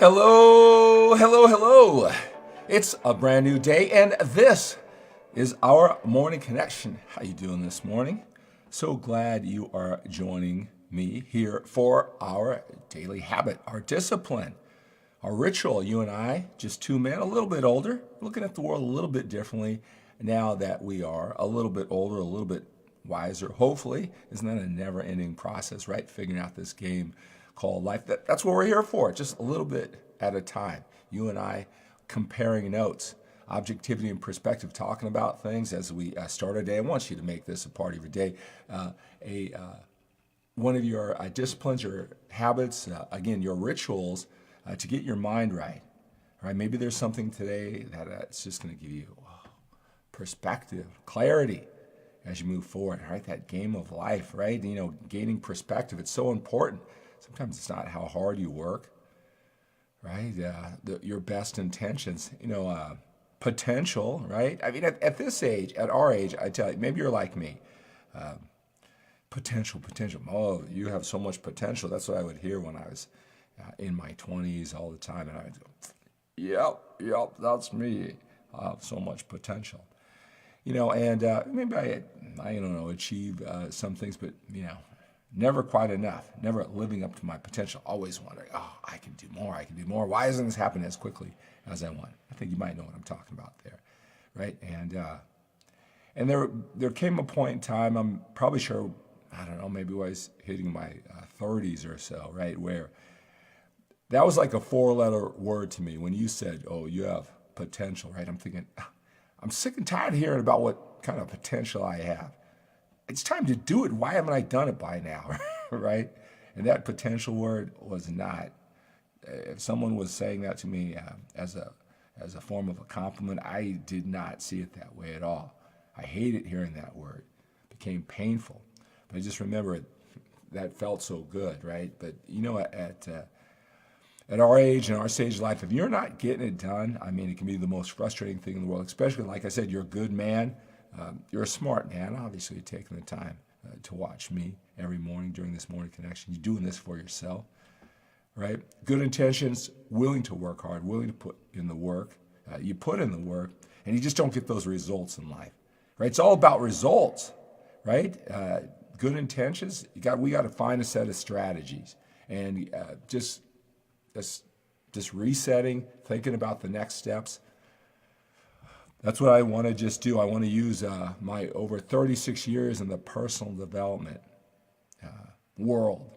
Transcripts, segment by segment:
Hello, hello, hello. It's a brand new day and this is our morning connection. How you doing this morning? So glad you are joining me here for our daily habit, our discipline, our ritual. You and I, just two men, a little bit older, looking at the world a little bit differently now that we are a little bit older, a little bit wiser. Hopefully, isn't that a never-ending process, right? Figuring out this game called life. That's what we're here for, just a little bit at a time. You and I comparing notes, objectivity and perspective, talking about things as we start our day. I want you to make this a part of your day. One of your disciplines, your habits, again, your rituals to get your mind right. All right, maybe there's something today that it's just going to give you perspective, clarity as you move forward, right? That game of life, right? You know, gaining perspective, it's so important. Sometimes it's not how hard you work, right? Your best intentions, potential, right? I mean, at this age, at our age, I tell you, maybe you're like me. Potential. Oh, you have so much potential. That's what I would hear when I was in my 20s all the time. And I would go, yep, that's me. I have so much potential. And maybe I don't know, achieve some things, but, never quite enough, never living up to my potential, always wondering, I can do more. Why isn't this happening as quickly as I want? I think you might know what I'm talking about there, right? And there came a point in time, I'm probably sure, I don't know, maybe I was hitting my 30s or so, right, where that was like a four-letter word to me. When you said, you have potential, right? I'm thinking, I'm sick and tired of hearing about what kind of potential I have. It's time to do it. Why haven't I done it by now, right? And that potential word was not. If someone was saying that to me as a form of a compliment, I did not see it that way at all. I hated hearing that word. It became painful. But I just remember that felt so good, right? But at our age and our stage of life, if you're not getting it done, I mean, it can be the most frustrating thing in the world, especially, like I said, you're a good man. You're a smart man. Obviously, you're taking the time to watch me every morning during this morning connection. You're doing this for yourself, right? Good intentions, willing to work hard, willing to put in the work. You put in the work, and you just don't get those results in life, right? It's all about results, right? Good intentions, we got to find a set of strategies. And just resetting, thinking about the next steps. That's what I want to just do. I want to use my over 36 years in the personal development world.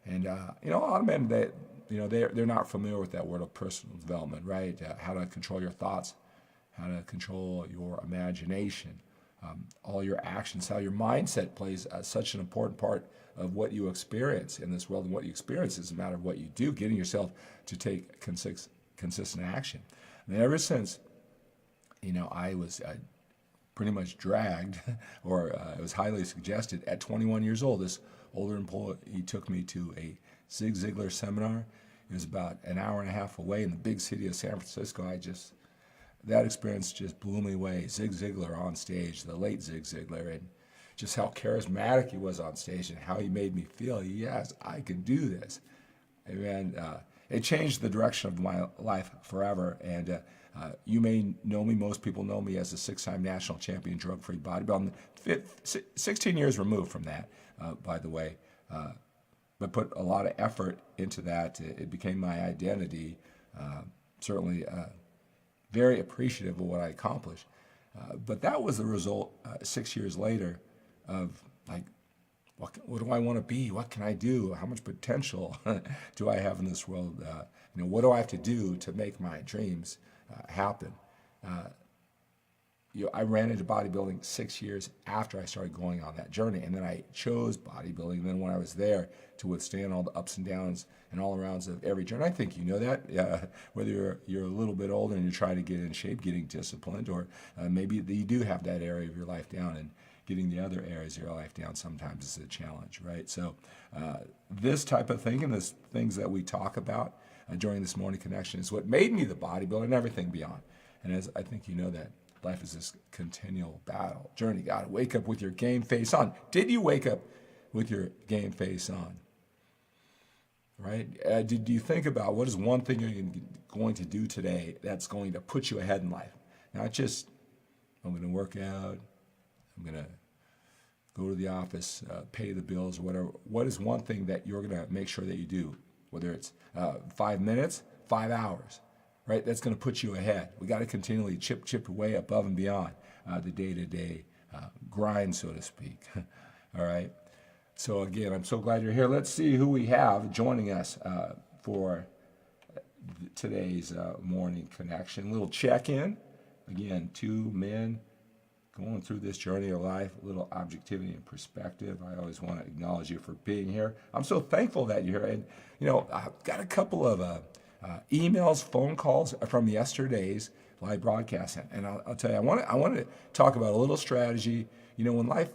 And, a lot of men, they're not familiar with that word of personal development, right? How to control your thoughts, how to control your imagination, all your actions, how your mindset plays such an important part of what you experience in this world. And what you experience is a matter of what you do, getting yourself to take consistent action. And ever since, I was pretty much dragged, or it was highly suggested, at 21 years old. This older employee took me to a Zig Ziglar seminar. It was about an hour and a half away in the big city of San Francisco. That experience just blew me away. Zig Ziglar on stage, the late Zig Ziglar, and just how charismatic he was on stage and how he made me feel, yes, I can do this. And it changed the direction of my life forever. And you may know me, most people know me as a 6-time national champion drug-free bodybuilder. I'm 16 years removed from that, by the way, but put a lot of effort into that. It became my identity, certainly very appreciative of what I accomplished. But that was the result 6 years later of like, what do I want to be? What can I do? How much potential do I have in this world? What do I have to do to make my dreams happen? I ran into bodybuilding 6 years after I started going on that journey, and then I chose bodybuilding. And then when I was there, to withstand all the ups and downs and all arounds of every journey, I think you know that. Whether you're a little bit older and you're trying to get in shape, getting disciplined, or maybe you do have that area of your life down, and getting the other areas of your life down sometimes is a challenge, right? So this type of thing and the things that we talk about during this morning connection is what made me the bodybuilder and everything beyond. And as I think you know that life is this continual battle journey. You got to wake up with your game face on. Did you wake up with your game face on? right? Did you think about what is one thing you're going to do today that's going to put you ahead in life? Not just, I'm going to work out, I'm going to go to the office, pay the bills or whatever. What is one thing that you're going to make sure that you do? Whether it's 5 minutes, 5 hours, right? That's going to put you ahead. We got to continually chip away above and beyond the day-to-day grind, so to speak. All right. So again, I'm so glad you're here. Let's see who we have joining us for today's morning connection. A little check-in. Again, 2 men going through this journey of life, a little objectivity and perspective. I always want to acknowledge you for being here. I'm so thankful that you're here. And, I've got a couple of emails, phone calls from yesterday's live broadcast. And I'll tell you, I want to talk about a little strategy. When life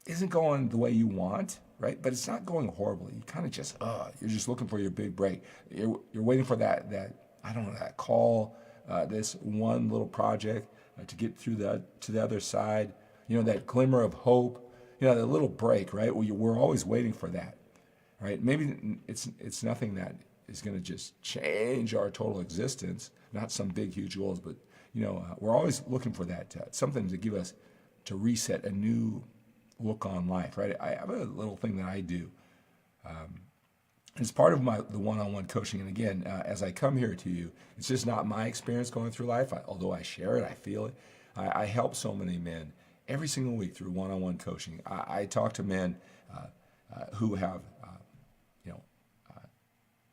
isn't going the way you want, right? But it's not going horribly. You kind of just, you're just looking for your big break. You're waiting for that I don't know, that call, this one little project to get through to the other side, that glimmer of hope, that little break, right? We're always waiting for that, right? Maybe it's nothing that is going to just change our total existence, not some big, huge goals, but, we're always looking for that, something to give us, to reset a new look on life, right? I have a little thing that I do. It's part of the one-on-one coaching. And again, as I come here to you, it's just not my experience going through life. Although I share it, I feel it. I help so many men every single week through one-on-one coaching. I talk to men who have,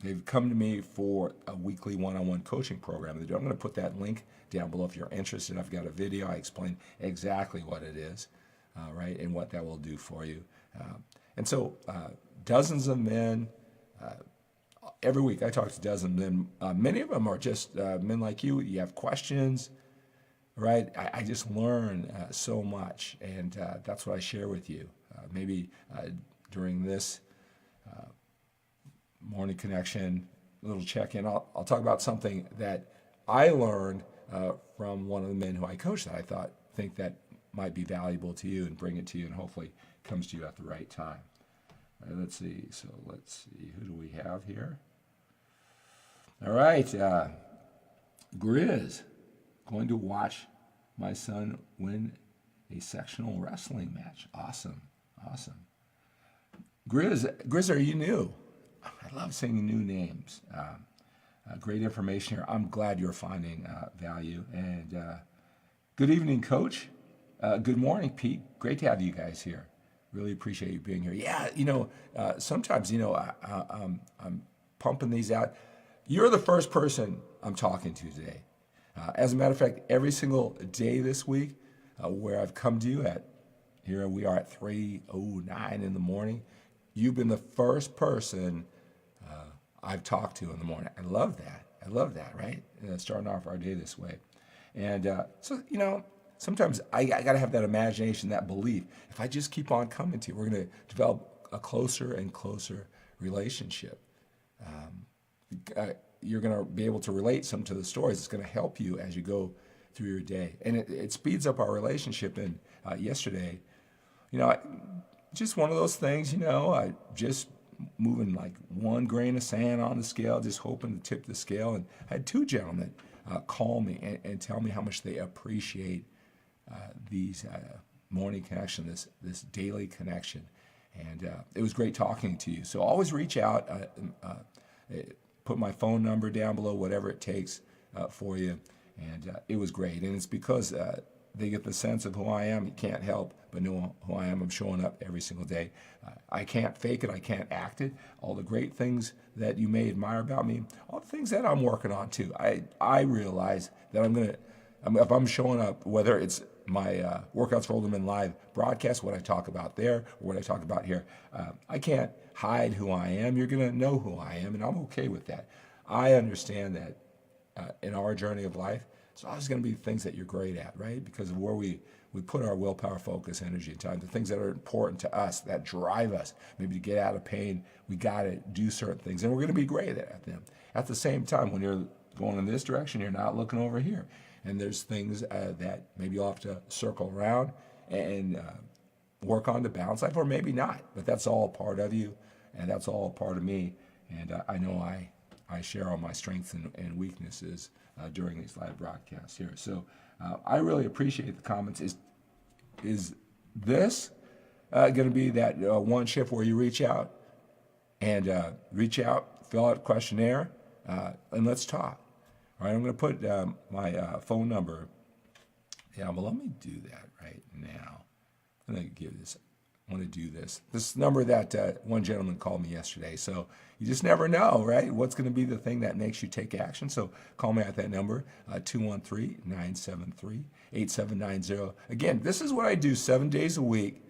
they've come to me for a weekly one-on-one coaching program. I'm going to put that link down below if you're interested. I've got a video. I explain exactly what it is, right, and what that will do for you. And so dozens of men, every week I talk to dozens of men. Many of them are just men like you. You have questions, right? I just learn so much, and that's what I share with you. Maybe during this morning connection, a little check-in, I'll talk about something that I learned from one of the men who I coach that I think that might be valuable to you, and bring it to you, and hopefully comes to you at the right time. Let's see. So let's see. Who do we have here? All right. Grizz, going to watch my son win a sectional wrestling match. Awesome. Grizz, are you new? I love seeing new names. Great information here. I'm glad you're finding value. And good evening, Coach. Good morning, Pete. Great to have you guys here. Really appreciate you being here. Yeah, sometimes, I'm pumping these out. You're the first person I'm talking to today. As a matter of fact, every single day this week where I've come to you here we are at 3:09 in the morning, you've been the first person I've talked to in the morning. I love that, right? Starting off our day this way. And so, sometimes I got to have that imagination, that belief. If I just keep on coming to you, we're going to develop a closer and closer relationship. You're going to be able to relate some to the stories. It's going to help you as you go through your day. And it speeds up our relationship. And yesterday, just one of those things, I just moving like one grain of sand on the scale, just hoping to tip the scale. And I had 2 gentlemen call me and tell me how much they appreciate these morning connection, this daily connection. And it was great talking to you. So always reach out, put my phone number down below, whatever it takes for you. And it was great. And it's because they get the sense of who I am. You can't help but know who I am. I'm showing up every single day. I can't fake it. I can't act it. All the great things that you may admire about me, all the things that I'm working on too. I realize that if I'm showing up, whether it's my Workouts for Older Men live broadcast, what I talk about there, or what I talk about here, I can't hide who I am. You're going to know who I am, and I'm okay with that. I understand that in our journey of life, it's always going to be things that you're great at, right? Because of where we put our willpower, focus, energy, and time, the things that are important to us, that drive us, maybe to get out of pain, we got to do certain things, and we're going to be great at them. At the same time, when you're going in this direction, you're not looking over here. And there's things that maybe you'll have to circle around and work on to balance life, or maybe not. But that's all part of you, and that's all part of me. And I know I share all my strengths and weaknesses during these live broadcasts here. So I really appreciate the comments. Is this going to be that one shift where you reach out, fill out a questionnaire, and let's talk? All right, I'm going to put my phone number. Yeah, well, let me do that right now. I'm going to do this. This number that one gentleman called me yesterday. So you just never know, right? What's going to be the thing that makes you take action? So call me at that number, 213-973-8790. Again, this is what I do 7 days a week,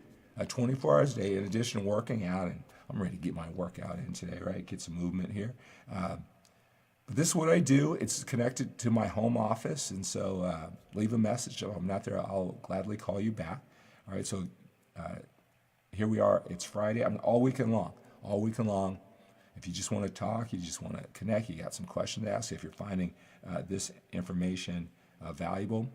24 hours a day, in addition to working out. And I'm ready to get my workout in today, right? Get some movement here. But this is what I do. It's connected to my home office. And so leave a message. If I'm not there, I'll gladly call you back. All right, so here we are. It's Friday. I'm all weekend long. If you just want to talk, you just want to connect, you got some questions to ask, if you're finding this information valuable,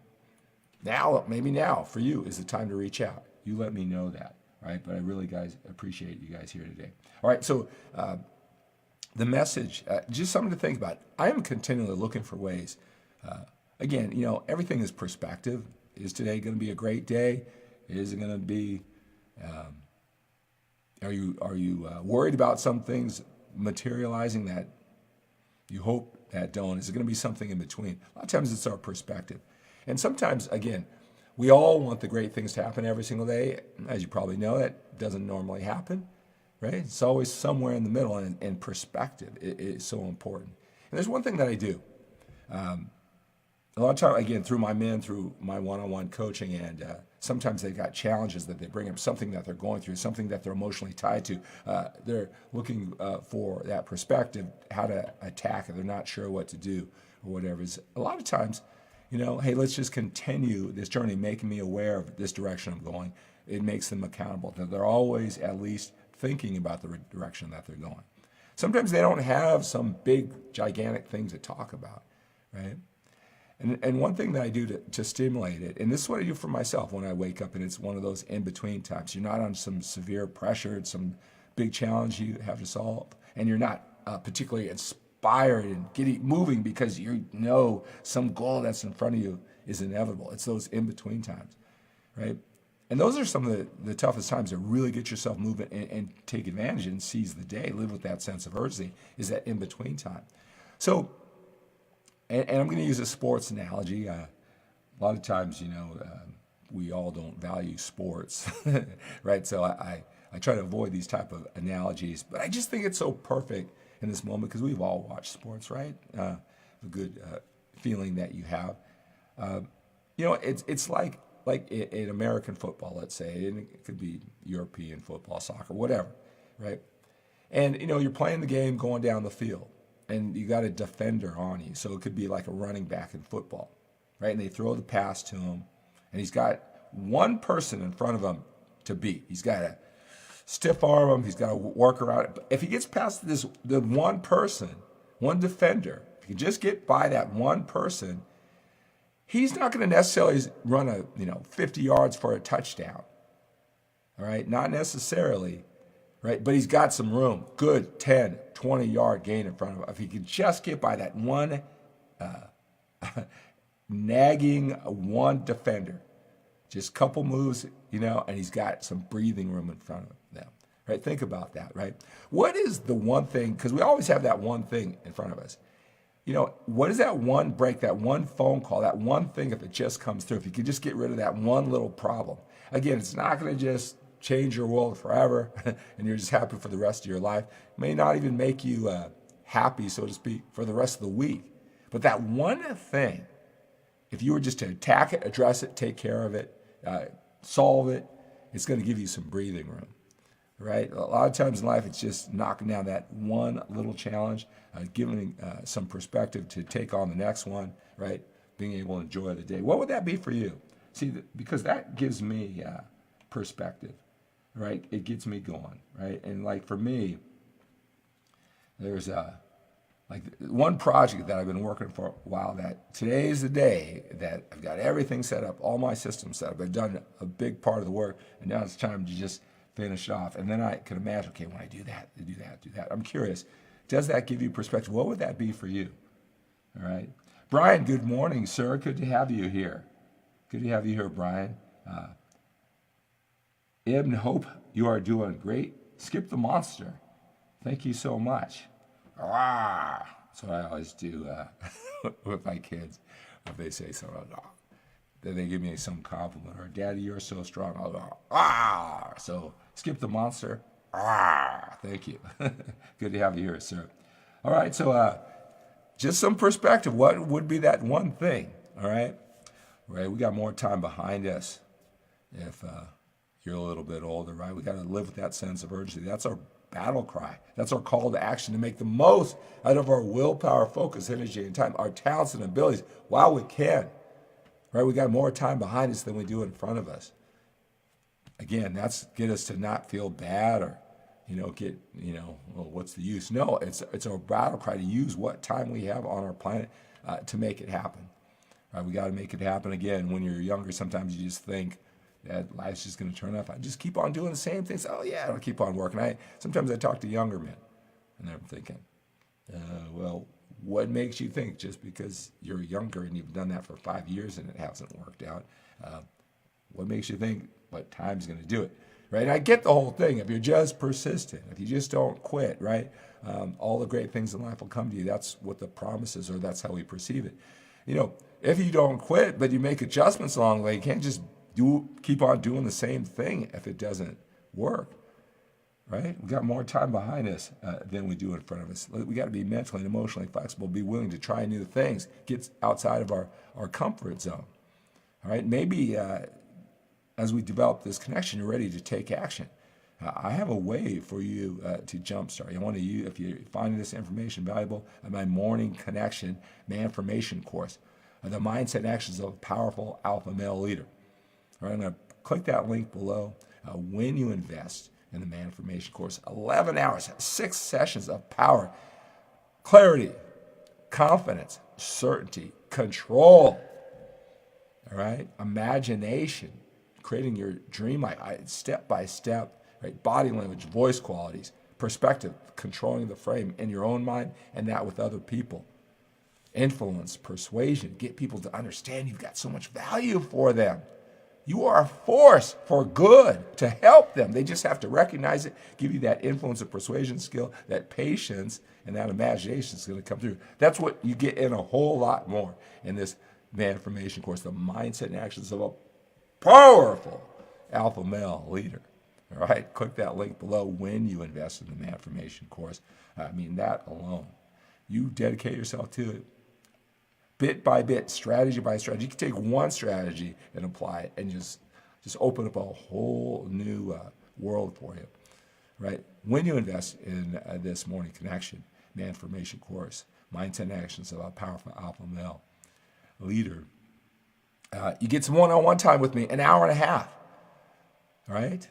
maybe now for you is the time to reach out. You let me know that, right? But I really, guys, appreciate you guys here today. All right, so the message, just something to think about. I am continually looking for ways. Again, everything is perspective. Is today going to be a great day? Is it going to be? Are you worried about some things materializing that you hope that don't? Is it going to be something in between? A lot of times it's our perspective. And sometimes, again, we all want the great things to happen every single day. As you probably know, that doesn't normally happen, right? It's always somewhere in the middle, and perspective is so important. And there's one thing that I do. A lot of time, again, through my men, through my one-on-one coaching, and sometimes they've got challenges that they bring up, something that they're going through, something that they're emotionally tied to. They're looking for that perspective, how to attack it. They're not sure what to do or whatever. A lot of times, hey, let's just continue this journey, making me aware of this direction I'm going. It makes them accountable. They're always at least thinking about the direction that they're going. Sometimes they don't have some big, gigantic thing to talk about, right? And one thing that I do to stimulate it, and this is what I do for myself when I wake up, and it's one of those in-between times. You're not on some severe pressure, some big challenge you have to solve, and you're not particularly inspired and moving because you know some goal that's in front of you is inevitable. It's those in-between times, right? And those are some of the toughest times to really get yourself moving and take advantage and seize the day, live with that sense of urgency, is that in-between time. So, and I'm going to use a sports analogy. A lot of times, we all don't value sports, right? So I try to avoid these type of analogies, but I just think it's so perfect in this moment because we've all watched sports, right? The good feeling that you have. It's like in American football, let's say, and it could be European football, soccer, whatever, right? And, you're playing the game going down the field. And you got a defender on you. So it could be like a running back in football, right? And they throw the pass to him, and he's got one person in front of him to beat. He's got to stiff arm him. He's got to work around it. But if he gets past the one person, one defender, if he can just get by that one person, he's not going to necessarily run 50 yards for a touchdown, all right? Not necessarily. Right, but he's got some room, good 10, 20-yard gain in front of him. If he could just get by that one nagging one defender, just a couple moves, and he's got some breathing room in front of them. Right, think about that, right? What is the one thing, because we always have that one thing in front of us. What is that one break, that one phone call, that one thing, if it just comes through, if you could just get rid of that one little problem. Again, it's not going to just change your world forever, and you're just happy for the rest of your life. It may not even make you happy, so to speak, for the rest of the week. But that one thing, if you were just to attack it, address it, take care of it, solve it, it's going to give you some breathing room, right? A lot of times in life, it's just knocking down that one little challenge, giving some perspective to take on the next one, right? Being able to enjoy the day. What would that be for you? See, because that gives me perspective. Right, it gets me going, right? And like for me, there's one project that I've been working for a while. That today is the day that I've got everything set up, all my systems set up. I've done a big part of the work, and now it's time to just finish off. And then I can imagine, okay, when I do that, I'm curious Does that give you perspective? What would that be for you? All right. Brian, good morning, sir. Good to have you here. Good to have you here, Brian. Ibn, hope you are doing great. Skip the monster. Thank you so much. Ah, that's what I always do with my kids. If they say something, I'll go, then they give me some compliment. Or, Daddy, you're so strong. I'll go, ah. So skip the monster. Ah, thank you. Good to have you here, sir. All right, so just some perspective. What would be that one thing? All right, right. We got more time behind us. If you're a little bit older, right? We got to live with that sense of urgency. That's our battle cry. That's our call to action to make the most out of our willpower, focus, energy, and time, our talents and abilities while we can. Right? We got more time behind us than we do in front of us. Again, that's get us to not feel bad or, well, what's the use? No, it's our battle cry to use what time we have on our planet to make it happen. Right? We got to make it happen. Again, when you're younger, sometimes you just think that life's just going to turn up. I just keep on doing the same things. Oh yeah, I'll keep on working. Sometimes I talk to younger men, and I'm thinking, well, what makes you think just because you're younger and you've done that for 5 years and it hasn't worked out? What makes you think what time's going to do it? Right? And I get the whole thing. If you're just persistent, if you just don't quit, right? All the great things in life will come to you. That's what the promise is, or that's how we perceive it. If you don't quit, but you make adjustments along the way, you can't just keep on doing the same thing if it doesn't work, right? We got more time behind us than we do in front of us. We got to be mentally and emotionally flexible, be willing to try new things, get outside of our comfort zone, all right? Maybe as we develop this connection, you're ready to take action. I have a way for you to jumpstart. I want to if you're finding this information valuable, my morning connection, MANformation course, the mindset and actions of a powerful alpha male leader. All right, I'm going to click that link below. When you invest in the MANformation course, 11 hours, 6 sessions of power, clarity, confidence, certainty, control, all right, imagination, creating your dream life, step by step, right, body language, voice qualities, perspective, controlling the frame in your own mind and that with other people, influence, persuasion, get people to understand you've got so much value for them. You are a force for good to help them. They just have to recognize it, give you that influence and persuasion skill, that patience, and that imagination is going to come through. That's what you get in a whole lot more in this MANformation course, the mindset and actions of a powerful alpha male leader. All right, click that link below when you invest in the MANformation course. That alone, you dedicate yourself to it. Bit by bit, strategy by strategy. You can take one strategy and apply it and just open up a whole new world for you, right? When you invest in this morning connection, MANformation course, mindset and actions of a powerful alpha male leader, you get some one-on-one time with me, an hour and a half, right?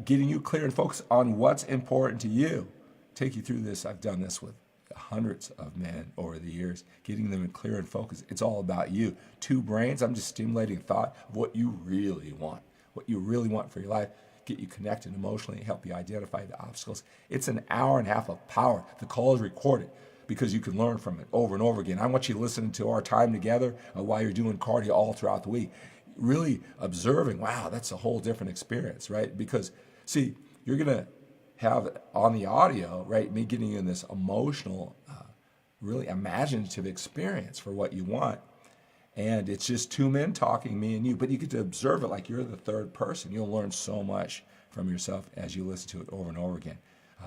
Getting you clear and focused on what's important to you. Take you through this. I've done this with hundreds of men over the years, getting them in clear and focus. It's all about you. 2 brains, I'm just stimulating thought of what you really want for your life, get you connected emotionally, help you identify the obstacles. It's an hour and a half of power. The call is recorded because you can learn from it over and over again. I want you to listen to our time together while you're doing cardio all throughout the week, really observing, wow, that's a whole different experience, right? Because, see, you're going to have on the audio, right, me getting you in this emotional, really imaginative experience for what you want. And it's just 2 men talking, me and you, but you get to observe it like you're the third person. You'll learn so much from yourself as you listen to it over and over again.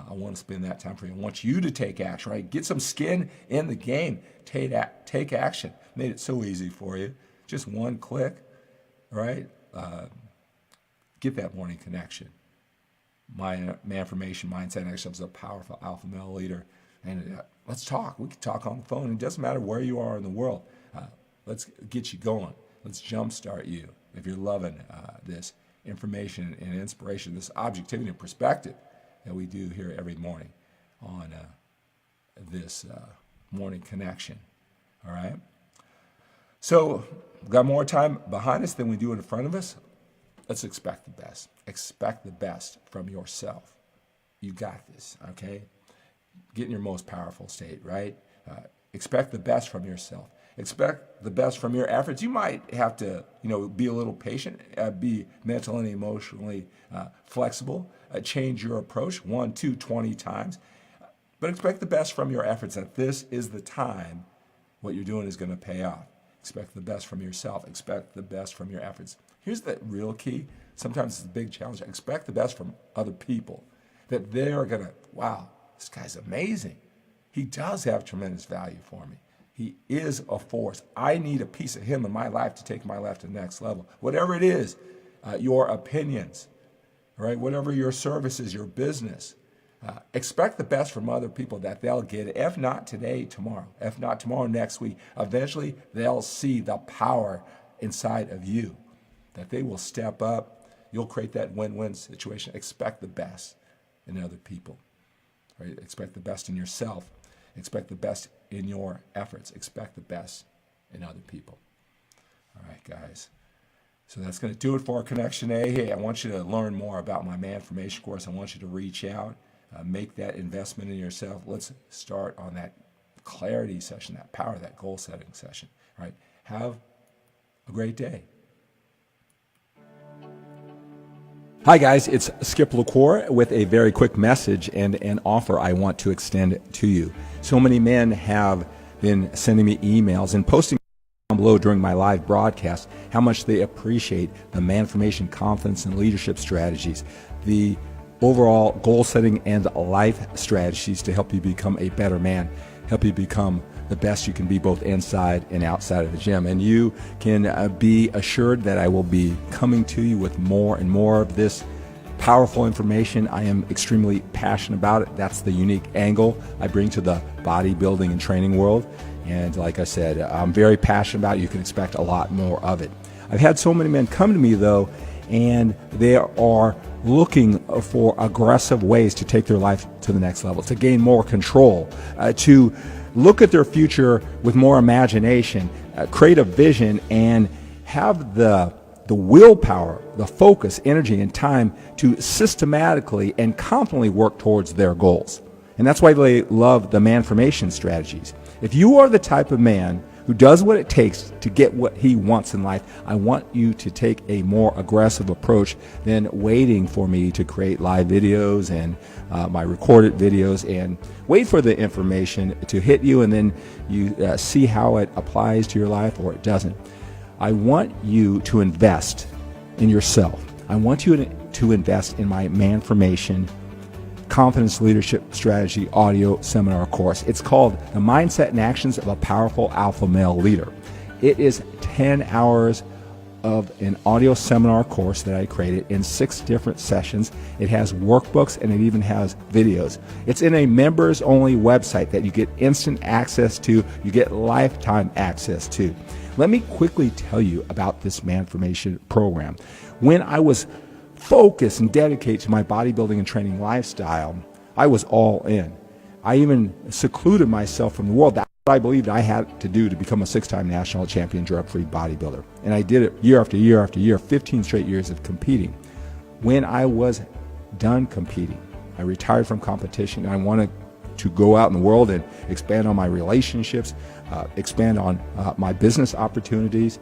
I want to spend that time for you. I want you to take action, right? Get some skin in the game. Take action. Made it so easy for you. Just one click, right? Get that morning connection. My MANformation mindset actually is a powerful alpha male leader. And let's talk. We can talk on the phone. It doesn't matter where you are in the world. Let's get you going. Let's jumpstart you. If you're loving this information and inspiration, this objectivity and perspective that we do here every morning on this morning connection. All right? So we've got more time behind us than we do in front of us. Let's expect the best. Expect the best from yourself. You got this, okay? get in your most powerful state, right? Expect the best from yourself. Expect the best from your efforts. You might have to, be a little patient, be mentally and emotionally flexible, change your approach 1, 2, 20 times, but expect the best from your efforts, that this is the time what you're doing is going to pay off. Expect the best from yourself. Expect the best from your efforts. Here's the real key. Sometimes it's a big challenge. Expect the best from other people, that they're going to, wow, this guy's amazing. He does have tremendous value for me. He is a force. I need a piece of him in my life to take my life to the next level. Whatever it is, your opinions, right? Whatever your services, your business, expect the best from other people, that they'll get it. If not today, tomorrow. If not tomorrow, next week. Eventually, they'll see the power inside of you, that they will step up. You'll create that win-win situation. Expect the best in other people, right? Expect the best in yourself. Expect the best in your efforts. Expect the best in other people. All right, guys. So that's going to do it for our Connection A. Hey, I want you to learn more about my MANformation course. I want you to reach out, make that investment in yourself. Let's start on that clarity session, that power, that goal setting session. All right. Have a great day. Hi guys, it's Skip LaCour with a very quick message and an offer I want to extend to you. So many men have been sending me emails and posting down below during my live broadcast how much they appreciate the MANformation confidence and leadership strategies, the overall goal setting and life strategies to help you become a better man, help you become the best you can be both inside and outside of the gym. And you can be assured that I will be coming to you with more and more of this powerful information. I am extremely passionate about it. That's the unique angle I bring to the bodybuilding and training world. And like I said, I'm very passionate about it. You can expect a lot more of it. I've had so many men come to me though, and they are looking for aggressive ways to take their life to the next level, to gain more control, to look at their future with more imagination, create a vision, and have the willpower, the focus, energy, and time to systematically and confidently work towards their goals. And that's why they love the MANformation strategies. If you are the type of man who does what it takes to get what he wants in life, I want you to take a more aggressive approach than waiting for me to create live videos and my recorded videos and wait for the information to hit you and then you see how it applies to your life or it doesn't. I want you to invest in yourself. I want you to invest in my MANformation Confidence Leadership Strategy audio seminar course. It's called The Mindset and Actions of a Powerful Alpha Male Leader. It is 10 hours of an audio seminar course that I created in 6 different sessions. It has workbooks and it even has videos. It's in a members-only website that you get instant access to, you get lifetime access to. Let me quickly tell you about this MANformation program. When I was focused and dedicated to my bodybuilding and training lifestyle, I was all in. I even secluded myself from the world. That's what I believed I had to do to become a 6-time national champion drug-free bodybuilder. And I did it year after year after year, 15 straight years of competing. When I was done competing, I retired from competition. I wanted to go out in the world and expand on my relationships, expand on my business opportunities.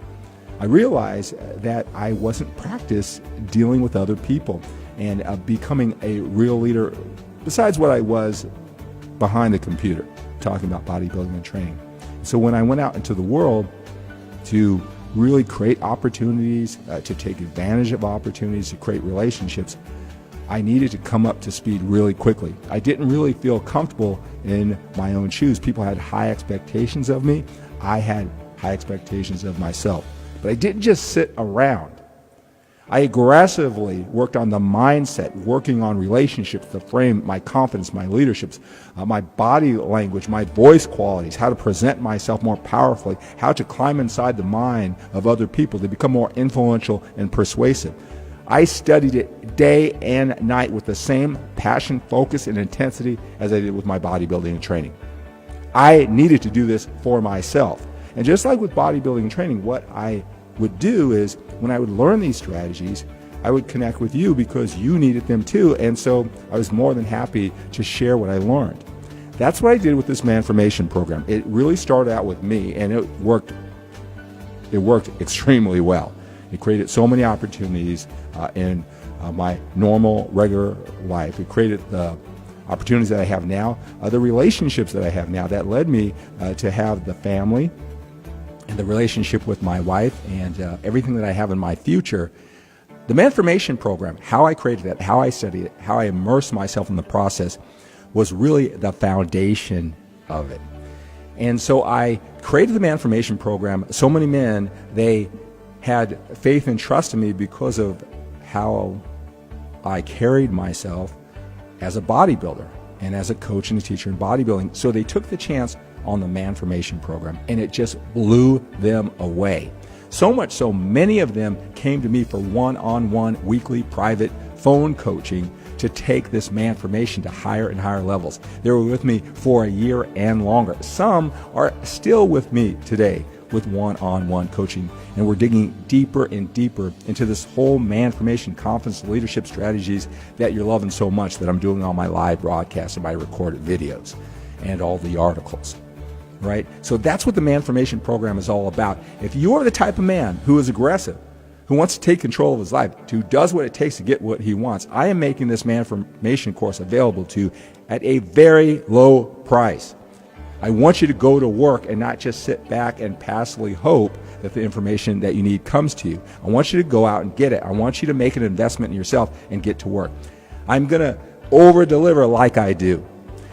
I realized that I wasn't practiced dealing with other people and becoming a real leader besides what I was behind the computer, talking about bodybuilding and training. So when I went out into the world to really create opportunities, to take advantage of opportunities, to create relationships, I needed to come up to speed really quickly. I didn't really feel comfortable in my own shoes. People had high expectations of me. I had high expectations of myself. But I didn't just sit around. I aggressively worked on the mindset, working on relationships, the frame, my confidence, my leaderships, my body language, my voice qualities, how to present myself more powerfully, how to climb inside the mind of other people to become more influential and persuasive. I studied it day and night with the same passion, focus, and intensity as I did with my bodybuilding and training. I needed to do this for myself. And just like with bodybuilding and training, what I would do is when I would learn these strategies, I would connect with you because you needed them too. And so I was more than happy to share what I learned. that's what I did with this MANformation program. It really started out with me, and it worked extremely well. It created so many opportunities in my normal, regular life. It created the opportunities that I have now, the relationships that I have now that led me to have the family and the relationship with my wife and everything that I have in my future. The MANformation program, how I created it, how I studied it, how I immersed myself in the process was really the foundation of it. And so I created the MANformation program. So many men, they had faith and trust in me because of how I carried myself as a bodybuilder and as a coach and a teacher in bodybuilding. So they took the chance on the MANformation program, and it just blew them away. So much so, many of them came to me for one-on-one weekly private phone coaching to take this MANformation to higher and higher levels. They were with me for a year and longer. Some are still with me today with one-on-one coaching, and we're digging deeper and deeper into this whole MANformation confidence and leadership strategies that you're loving so much that I'm doing on my live broadcasts and my recorded videos and all the articles. Right? So that's what the MANformation program is all about. If you're the type of man who is aggressive, who wants to take control of his life, who does what it takes to get what he wants, I am making this MANformation course available to you at a very low price. I want you to go to work and not just sit back and passively hope that the information that you need comes to you. I want you to go out and get it. I want you to make an investment in yourself and get to work. I'm going to over-deliver like I do.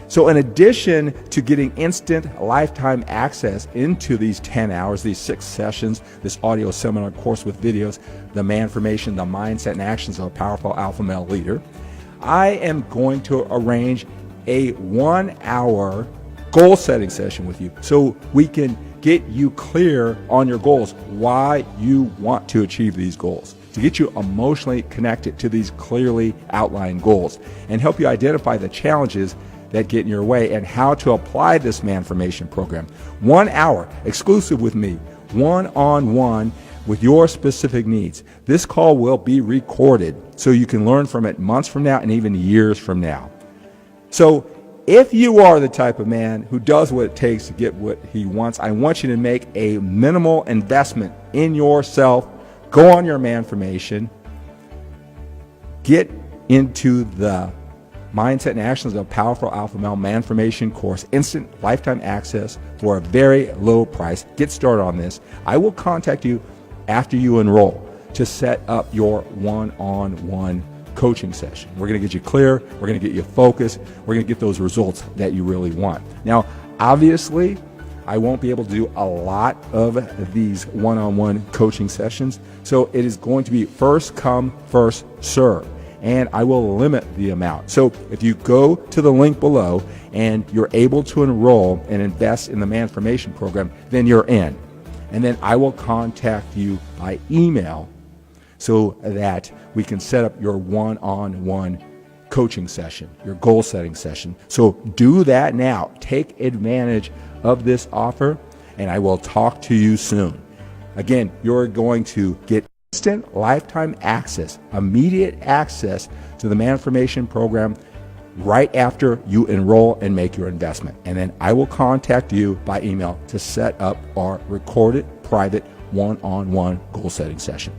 So in addition to getting instant lifetime access into these 10 hours, these 6 sessions, this audio seminar course with videos, the MANformation, the mindset and actions of a powerful alpha male leader, I am going to arrange a 1-hour goal setting session with you so we can get you clear on your goals, why you want to achieve these goals, to get you emotionally connected to these clearly outlined goals and help you identify the challenges that get in your way and how to apply this MANformation program. 1 hour exclusive with me, one-on-one with your specific needs. This call will be recorded so you can learn from it months from now and even years from now. So if you are the type of man who does what it takes to get what he wants, I want you to make a minimal investment in yourself. Go on your MANformation, get into the Mindset and Actions of a Powerful Alpha Male MANformation course, instant lifetime access for a very low price. Get started on this. I will contact you after you enroll to set up your one-on-one coaching session. We're going to get you clear. We're going to get you focused. We're going to get those results that you really want. Now, obviously, I won't be able to do a lot of these one-on-one coaching sessions, so it is going to be first come, first serve. And I will limit the amount. So if you go to the link below and you're able to enroll and invest in the MANformation program, then you're in. And then I will contact you by email so that we can set up your one-on-one coaching session, your goal setting session. So do that now. Take advantage of this offer, and I will talk to you soon. Again, you're going to get instant lifetime access, immediate access to the MANformation program right after you enroll and make your investment. And then I will contact you by email to set up our recorded private one-on-one goal setting session.